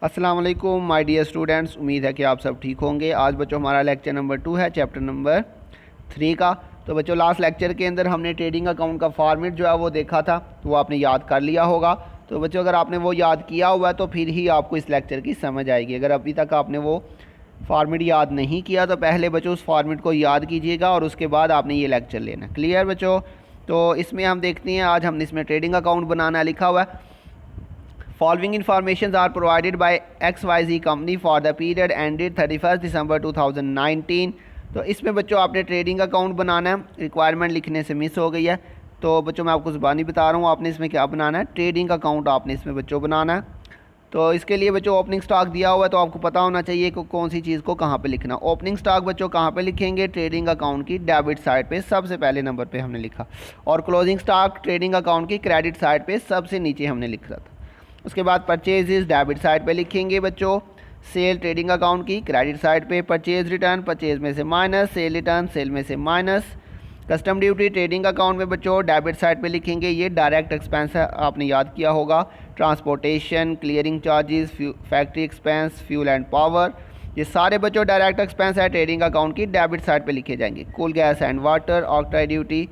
अस्सलाम वालेकुम my dear students, उम्मीद है कि आप सब ठीक होंगे। आज बच्चों हमारा लेक्चर नंबर 2 है, चैप्टर नंबर 3 का। तो बच्चों लास्ट लेक्चर के अंदर हमने ट्रेडिंग अकाउंट का फॉर्मेट जो है वो देखा था, तो वो आपने याद कर लिया होगा। तो बच्चों अगर आपने वो याद किया हुआ है तो फिर ही आपको इस लेक्चर की समझ आएगी। अगर अभी तक आपने वो फॉर्मेट याद नहीं किया तो पहले बच्चों उस फॉर्मेट को याद कीजिएगा और उसके बाद आपने ये लेक्चर लेना। क्लियर बच्चों? तो इसमें हम देखते हैं, आज हमने इसमें ट्रेडिंग अकाउंट बनाना लिखा हुआ है। Following informations are provided by XYZ company for the period ended 31st December 2019। तो इसमें बच्चों आपने ट्रेडिंग अकाउंट बनाना है, रिक्वायरमेंट लिखने से मिस हो गई है। तो बच्चों मैं आपको ज़ुबानी बता रहा हूँ, आपने इसमें क्या बनाना है, ट्रेडिंग अकाउंट आपने इसमें बच्चों बनाना है। तो इसके लिए बच्चों ओपनिंग स्टॉक दिया हुआ है, तो आपको पता होना चाहिए कि कौन सी चीज़ को कहाँ पे लिखना। ओपनिंग स्टॉक बच्चों कहाँ पे लिखेंगे, ट्रेडिंग अकाउंट की डेबिट साइड पे सबसे पहले नंबर पे हमने लिखा, और क्लोजिंग स्टॉक ट्रेडिंग अकाउंट की क्रेडिट साइड पे सबसे नीचे हमने लिखा था। उसके बाद परचेजेस डेबिट साइड पे लिखेंगे बच्चों, सेल ट्रेडिंग अकाउंट की क्रेडिट साइड पे, परचेज रिटर्न परचेज में से माइनस, सेल रिटर्न सेल में से minus, custom duty trading account में बच्चों डेबिट साइड पे लिखेंगे, ये डायरेक्ट एक्सपेंस है, आपने याद किया होगा। Transportation, clearing charges, factory expense, fuel and power, ये सारे बच्चों डायरेक्ट एक्सपेंस है, ट्रेडिंग अकाउंट की डेबिट साइड पे लिखे जाएंगे। Coal gas and water, octroi duty,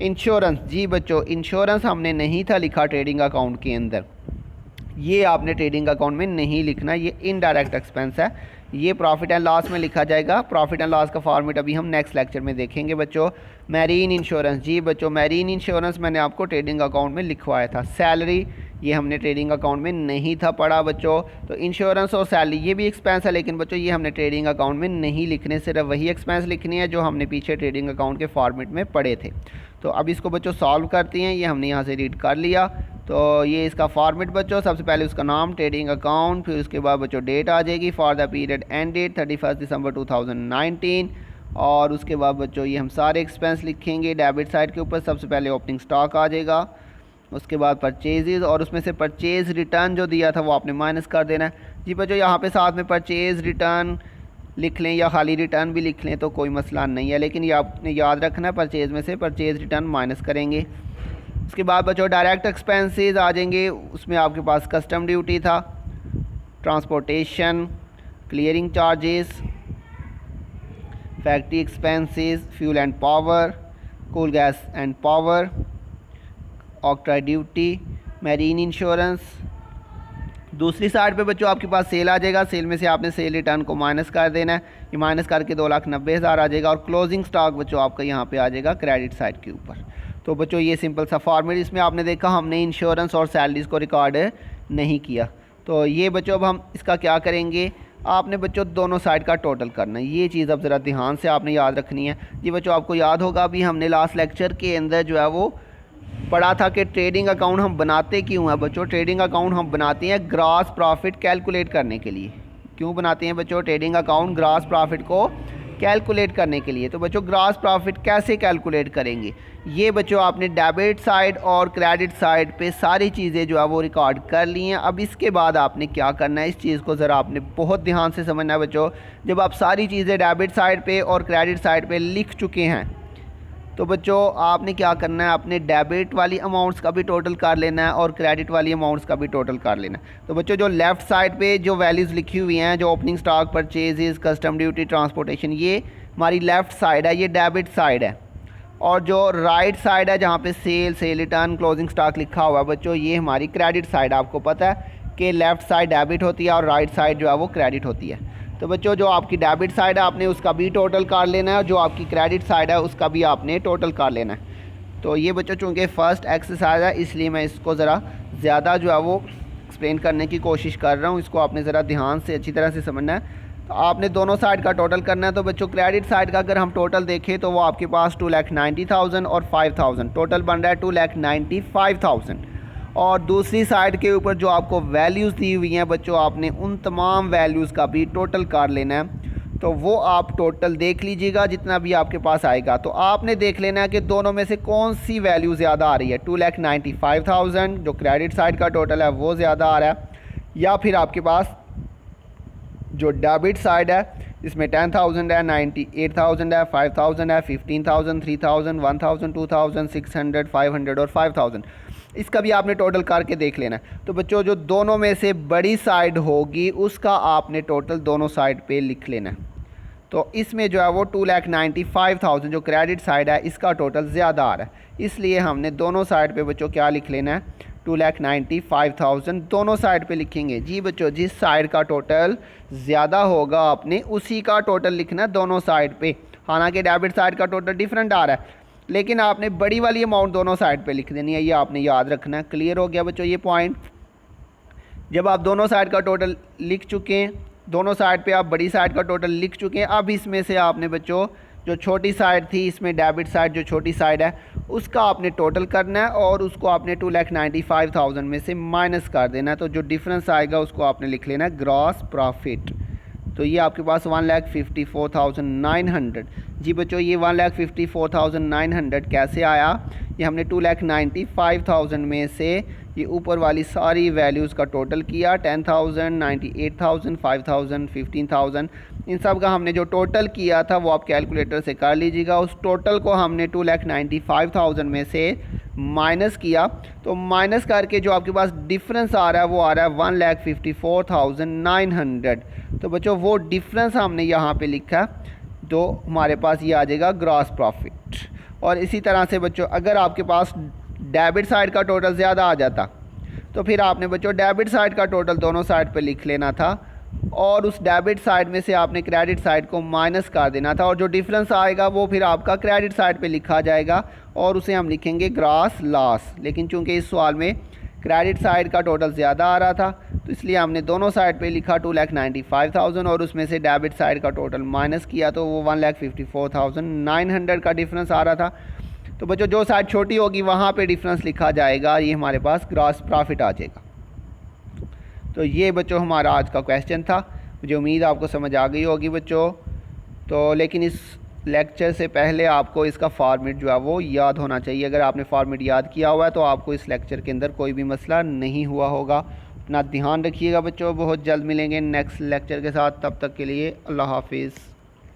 insurance, जी बच्चों इंश्योरेंस हमने नहीं था लिखा ट्रेडिंग अकाउंट के अंदर, ये आपने ट्रेडिंग अकाउंट में नहीं लिखना, ये इनडायरेक्ट एक्सपेंस है, ये प्रॉफिट एंड लॉस में लिखा जाएगा। प्रॉफिट एंड लॉस का फॉर्मेट अभी हम नेक्स्ट लेक्चर में देखेंगे बच्चों। मैरीन इंश्योरेंस, जी बच्चों मैरीन इंश्योरेंस मैंने आपको ट्रेडिंग अकाउंट में लिखवाया था। सैलरी, ये हमने ट्रेडिंग अकाउंट में नहीं था पढ़ा बच्चों। तो इंश्योरेंस और सैलरी ये भी एक्सपेंस है, लेकिन बच्चों ये हमने ट्रेडिंग अकाउंट में नहीं लिखने, सिर्फ वही एक्सपेंस लिखनी है जो हमने पीछे ट्रेडिंग अकाउंट के फॉर्मेट में पढ़े थे। तो अब इसको बच्चों सॉल्व करते हैं, ये हमने यहाँ से रीड कर लिया। तो ये इसका फॉर्मेट बच्चों, सबसे पहले उसका नाम ट्रेडिंग अकाउंट, फिर उसके बाद बच्चों डेट आ जाएगी फॉर द पीरियड एंडेड 31 दिसंबर 2019, और उसके बाद बच्चों ये हम सारे एक्सपेंस लिखेंगे। डेबिट साइड के ऊपर सबसे पहले ओपनिंग स्टॉक आ जाएगा, उसके बाद परचेजेस, और उसमें से परचेज रिटर्न जो दिया था वो आपने माइनस कर देना है। जी बच्चों यहाँ पे साथ में परचेज रिटर्न लिख लें या खाली रिटर्न भी लिख लें तो कोई मसला नहीं है, लेकिन ये आपने याद रखना है परचेज में से परचेज रिटर्न माइनस करेंगे। उसके बाद बच्चों डायरेक्ट एक्सपेंसेस आ जाएंगे, उसमें आपके पास कस्टम ड्यूटी था, transportation, clearing charges, factory expenses, fuel and power, cool gas and power, octroi duty, marine insurance. दूसरी साइड पे बच्चों आपके पास सेल आ जाएगा, सेल में से आपने सेल रिटर्न को माइनस कर देना है, ये माइनस करके 2,90,000 आ जाएगा, और क्लोजिंग स्टॉक बच्चों आपका यहाँ पे आ जाएगा क्रेडिट साइड के ऊपर। तो बच्चों ये सिंपल सा फॉर्मेट, इसमें आपने देखा हमने इंश्योरेंस और सैलरीज़ को रिकॉर्ड नहीं किया। तो ये बच्चों अब हम इसका क्या करेंगे, आपने बच्चों दोनों साइड का टोटल करना है, ये चीज़ अब ज़रा ध्यान से आपने याद रखनी है। जी बच्चों आपको याद होगा अभी हमने लास्ट लेक्चर के अंदर जो है वो पढ़ा था कि ट्रेडिंग अकाउंट हम बनाते क्यों हैं बच्चों। ट्रेडिंग अकाउंट हम बनाते हैं ग्रॉस प्रॉफिट कैलकुलेट करने के लिए। क्यों बनाते हैं बच्चों ट्रेडिंग अकाउंट, ग्रॉस प्रॉफिट को कैलकुलेट करने के लिए। तो बच्चों ग्रॉस प्रॉफिट कैसे कैलकुलेट करेंगे, ये बच्चों आपने डेबिट साइड और क्रेडिट साइड पे सारी चीज़ें जो है वो रिकॉर्ड कर ली हैं। अब इसके बाद आपने क्या करना है, इस चीज़ को ज़रा आपने बहुत ध्यान से समझना है बच्चों। जब आप सारी चीज़ें डेबिट साइड पे और क्रेडिट साइड पे लिख चुके हैं तो बच्चों आपने क्या करना है, अपने डेबिट वाली अमाउंट्स का भी टोटल कर लेना है और क्रेडिट वाली अमाउंट्स का भी टोटल कर लेना है। तो बच्चों जो लेफ़्ट साइड पे जो वैल्यूज़ लिखी हुई हैं, जो opening stock, purchases, custom duty, transportation, ये हमारी लेफ़्ट साइड है, ये डेबिट साइड है। और जो राइट साइड है जहाँ पे sale, sale return, closing stock लिखा हुआ है बच्चों, ये हमारी क्रेडिट साइड। आपको पता है कि लेफ़्ट साइड डेबिट होती है और राइट साइड जो है वो क्रेडिट होती है। तो बच्चों जो आपकी डेबिट साइड है आपने उसका भी टोटल कर लेना है, और जो आपकी क्रेडिट साइड है उसका भी आपने टोटल कर लेना है। तो ये बच्चों चूँकि फ़र्स्ट एक्सरसाइज है इसलिए मैं इसको ज़रा ज़्यादा जो है वो एक्सप्लेन करने की कोशिश कर रहा हूँ, इसको आपने ज़रा ध्यान से अच्छी तरह से समझना है। तो आपने दोनों साइड का टोटल करना है। तो बच्चों क्रेडिट साइड का अगर हम टोटल देखें तो वो आपके पास 2,90,000 और 5,000 टोटल बन रहा है 2,95,000। और दूसरी साइड के ऊपर जो आपको वैल्यूज़ दी हुई हैं बच्चों, आपने उन तमाम वैल्यूज़ का भी टोटल कर लेना है। तो वो आप टोटल देख लीजिएगा जितना भी आपके पास आएगा। तो आपने देख लेना है कि दोनों में से कौन सी वैल्यू ज़्यादा आ रही है। 2,95,000 जो क्रेडिट साइड का टोटल है वो ज़्यादा आ रहा है, या फिर आपके पास जो डेबिट साइड है इसमें 10,000 है, 98,000 है, 5,000 है, 15,000, 3,000, 1,000, 2,000, 600, 500 और 5,000। इसका भी आपने टोटल करके देख लेना है। तो बच्चों जो दोनों में से बड़ी साइड होगी उसका आपने टोटल दोनों साइड पे लिख लेना है। तो इसमें जो है वो 2,95,000 जो क्रेडिट साइड है इसका टोटल ज़्यादा आ रहा है, इसलिए हमने दोनों साइड पे बच्चों क्या लिख लेना है, 2,95,000 दोनों साइड पे लिखेंगे। जी बच्चों जिस साइड का टोटल ज़्यादा होगा आपने उसी का टोटल लिखना है दोनों साइड पे। हालांकि डेबिट साइड का टोटल डिफरेंट आ रहा है, लेकिन आपने बड़ी वाली अमाउंट दोनों साइड पे लिख देनी है, ये आपने याद रखना है। क्लियर हो गया बच्चों ये पॉइंट। जब आप दोनों साइड का टोटल लिख चुके हैं, दोनों साइड पे आप बड़ी साइड का टोटल लिख चुके हैं, अब इसमें से आपने बच्चों जो छोटी साइड थी, इसमें डेबिट साइड जो छोटी साइड है उसका आपने टोटल करना है और उसको आपने 2,95,000 में से माइनस कर देना है। तो जो डिफरेंस आएगा उसको आपने लिख लेना है ग्रॉस प्रॉफिट। तो ये आपके पास 1,54,900। जी बच्चों ये 1,54,900 कैसे आया, ये हमने 2,95,000 में से ये ऊपर वाली सारी वैल्यूज़ का टोटल किया, 10,000, 98,000, 5,000, 15,000, इन सब का हमने जो टोटल किया था वो आप कैलकुलेटर से कर लीजिएगा। उस टोटल को हमने 2,95,000 में से माइनस किया, तो माइनस करके जो आपके पास डिफरेंस आ रहा है वो आ रहा है 1,54,900। तो बच्चों वो डिफरेंस हमने यहाँ पे लिखा, तो हमारे पास ये आ जाएगा ग्रॉस प्रॉफिट। और इसी तरह से बच्चों अगर आपके पास डेबिट साइड का टोटल ज़्यादा आ जाता तो फिर आपने बच्चों डेबिट साइड का टोटल दोनों साइड पे लिख लेना था और उस डेबिट साइड में से आपने क्रेडिट साइड को माइनस कर देना था, और जो डिफरेंस आएगा वो फिर आपका क्रेडिट साइड पे लिखा जाएगा और उसे हम लिखेंगे ग्रॉस लॉस। लेकिन चूंकि इस सवाल में क्रेडिट साइड का टोटल ज़्यादा आ रहा था तो इसलिए हमने दोनों साइड पे लिखा 2,95,000 और उसमें से डेबिट साइड का टोटल माइनस किया, तो वो 1,54,900 का डिफरेंस आ रहा था। तो बच्चों जो साइड छोटी होगी वहाँ पे डिफरेंस लिखा जाएगा, ये हमारे पास ग्रॉस प्रॉफिट आ जाएगा। तो ये बच्चों हमारा आज का क्वेश्चन था, मुझे उम्मीद आपको समझ आ गई होगी बच्चों। तो लेकिन इस लेक्चर से पहले आपको इसका फॉर्मेट जो है वो याद होना चाहिए। अगर आपने फॉर्मेट याद किया हुआ है तो आपको इस लेक्चर के अंदर कोई भी मसला नहीं हुआ होगा। अपना ध्यान रखिएगा बच्चों, बहुत जल्द मिलेंगे नेक्स्ट लेक्चर के साथ, तब तक के लिए अल्लाह हाफिज़।